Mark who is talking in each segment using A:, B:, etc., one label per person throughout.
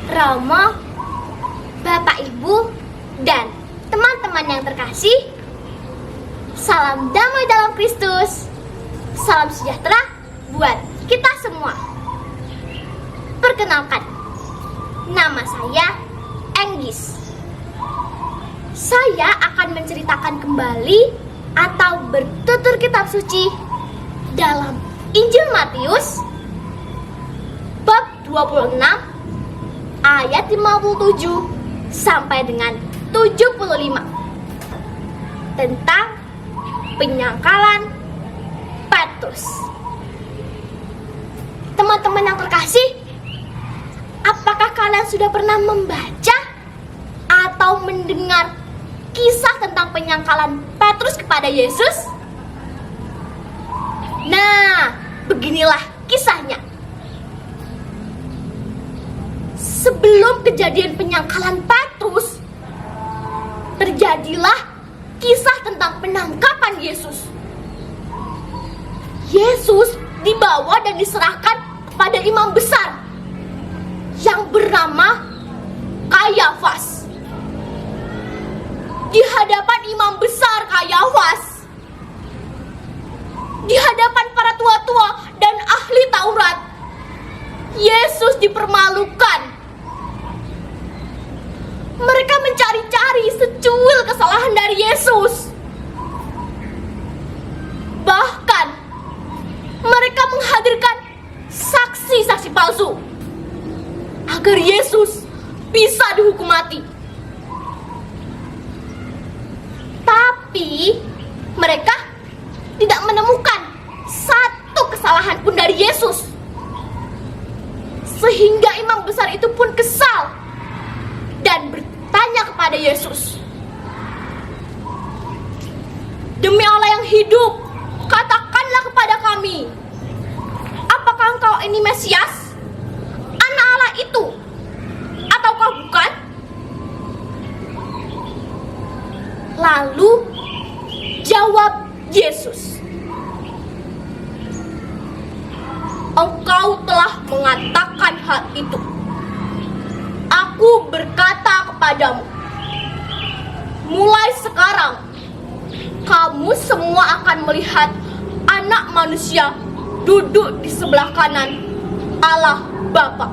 A: Romo, Bapak Ibu, dan teman-teman yang terkasih, salam damai dalam Kristus. Salam sejahtera buat kita semua. Perkenalkan, nama saya Enggis. Saya akan menceritakan kembali atau bertutur kitab suci dalam Injil Matius bab 26 ayat 57 sampai dengan 75 tentang penyangkalan Petrus. Teman-teman yang terkasih, apakah kalian sudah pernah membaca atau mendengar kisah tentang penyangkalan Petrus kepada Yesus? Nah, beginilah kisahnya. Sebelum kejadian penyangkalan Petrus, terjadilah kisah tentang penangkapan Yesus. Yesus dibawa dan diserahkan kepada imam besar yang bernama Kayafas. Di hadapan imam besar Kayafas, di hadapan para tua-tua dan ahli Taurat, Yesus dipermalukan. Mereka mencari-cari secuil kesalahan dari Yesus. Bahkan mereka menghadirkan saksi-saksi palsu agar Yesus bisa dihukum mati. Tapi mereka tidak menemukan satu kesalahan pun dari Yesus. Sehingga imam besar itu pun kesal dan bertanya kepada Yesus, "Demi Allah yang hidup, katakanlah kepada kami, apakah engkau ini Mesias, Anak Allah itu, ataukah bukan?" Lalu jawab Yesus, "Engkau telah mengatakan hal itu. Aku berkata kepadamu, mulai sekarang kamu semua akan melihat Anak Manusia duduk di sebelah kanan Allah Bapa."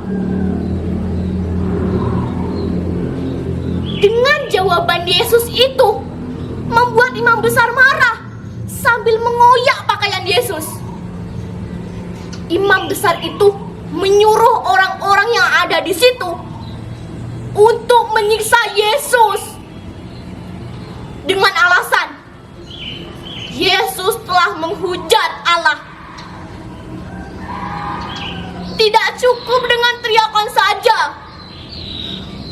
A: Dengan jawaban Yesus itu membuat imam besar marah sambil mengoyak pakaian Yesus. Imam besar itu menyuruh orang-orang yang ada di situ untuk menyiksa Yesus dengan alasan Yesus telah menghujat Allah. Tidak cukup dengan teriakan saja,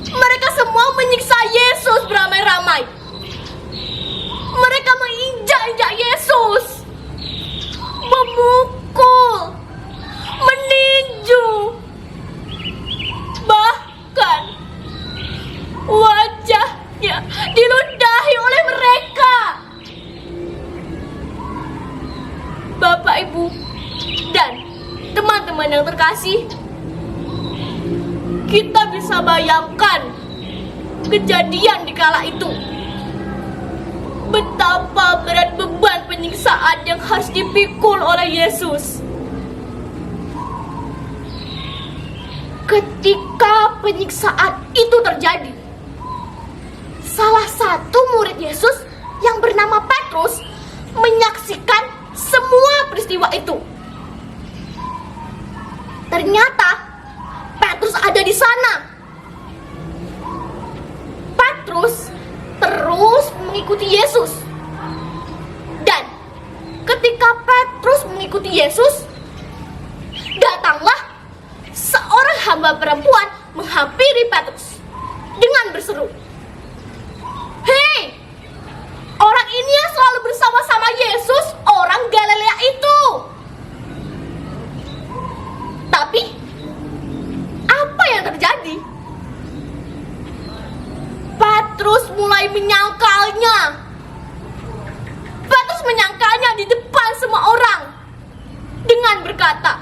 A: mereka semua menyiksa Yesus beramai-ramai. Mereka menginjak-injak Yesus, memukul, meninju, bahkan wajahnya diludahi oleh mereka. Bapak, Ibu, dan teman-teman yang terkasih, kita bisa bayangkan kejadian di kala itu. Betapa berat beban penyiksaan yang harus dipikul oleh Yesus. Ketika penyiksaan itu terjadi, salah satu murid Yesus yang bernama Petrus menyaksikan semua peristiwa itu. Ternyata Petrus ada di sana. Petrus terus mengikuti Yesus. Dan ketika Petrus mengikuti Yesus, datanglah seorang hamba perempuan menghampiri Petrus dengan berseru, "Hei, orang ini yang selalu bersama-sama Yesus, orang Galilea itu." Tapi apa yang terjadi? Petrus mulai menyangkalnya. Petrus menyangkalnya di depan semua orang dengan berkata,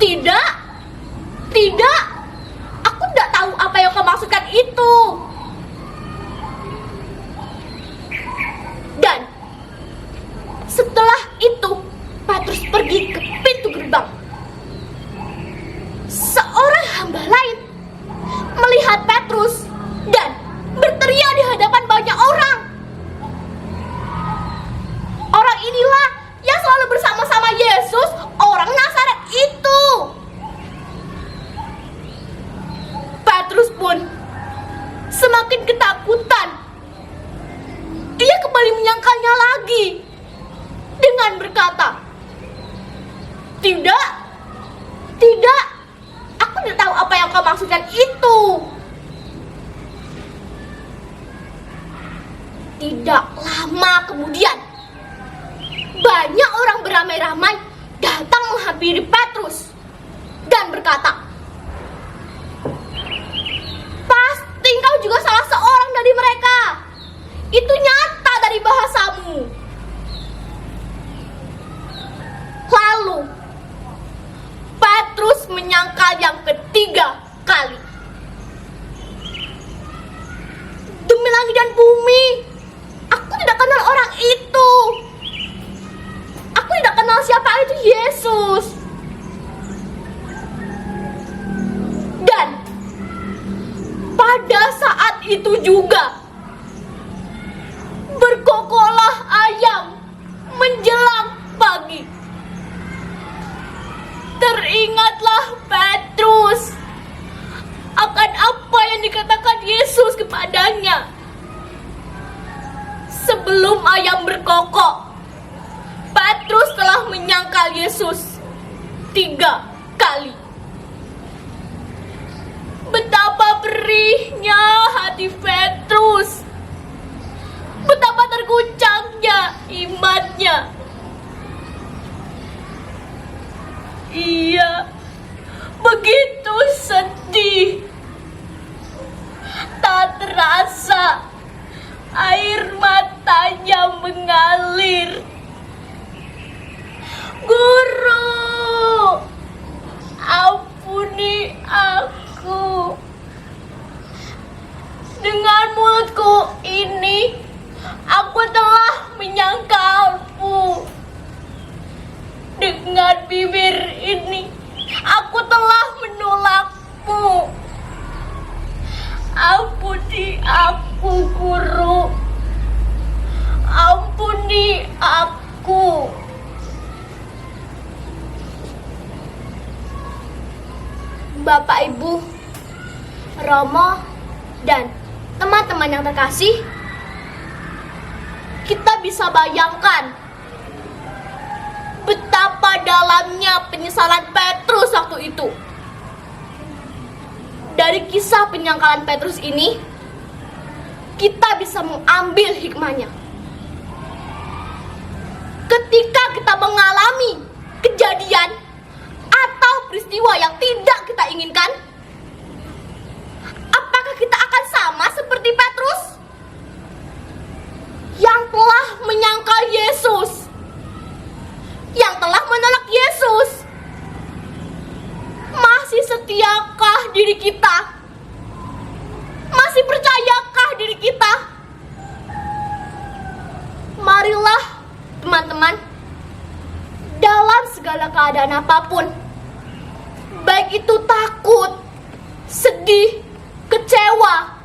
A: Tidak, hamba lain melihat Petrus dan berteriak di hadapan banyak orang. Orang inilah yang selalu bersama-sama Yesus, orang Nazaret itu. Petrus pun semakin ketakutan. Ia kembali menyangkalnya lagi dengan berkata, "Tidak, tidak, aku tidak tahu apa yang kau maksudkan itu." Tidak lama kemudian, banyak orang beramai-ramai datang menghampiri Petrus dan berkata, "Pasti kau juga salah seorang dari mereka. Itu nyata dari bahasamu." Lalu Petrus menyangkal yang ketiga kali, "Demi langit dan bumi, aku tidak kenal orang itu. Aku tidak kenal siapa itu Yesus." Dan pada saat itu juga berkokoklah ayam menjelang pagi. Teringatlah Petrus akan apa yang dikatakan Yesus kepadanya. Sebelum ayam berkokok, Petrus telah menyangkal Yesus 3 kali. Betapa perihnya hati Petrus, betapa terguncangnya imannya. Ia begitu sedih, tak terasa air matanya mengalir. "Guru, ampuni aku. Dengan mulutku ini, aku telah menyangkalmu. Dengan bibir ini, aku telah menolakmu. Ampuni aku, Guru. Ampuni aku." Bapak, Ibu, Romo, dan teman-teman yang terkasih, kita bisa bayangkan betapa dalamnya penyesalan Petrus waktu itu. Dari kisah penyangkalan Petrus ini, kita bisa mengambil hikmahnya. Ketika kita mengalami kejadian atau peristiwa yang tidak kita inginkan, apakah kita akan sama seperti Petrus yang telah menyangkal Yesus, yang telah menolak Yesus? Masih setiakah diri kita? Masih percayakah diri kita? Marilah teman-teman, dalam segala keadaan apapun, baik itu takut, sedih, kecewa,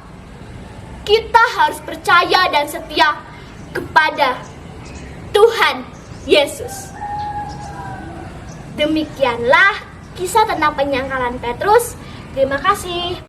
A: kita harus percaya dan setia kepada Tuhan Yesus. Demikianlah kisah tentang penyangkalan Petrus. Terima kasih.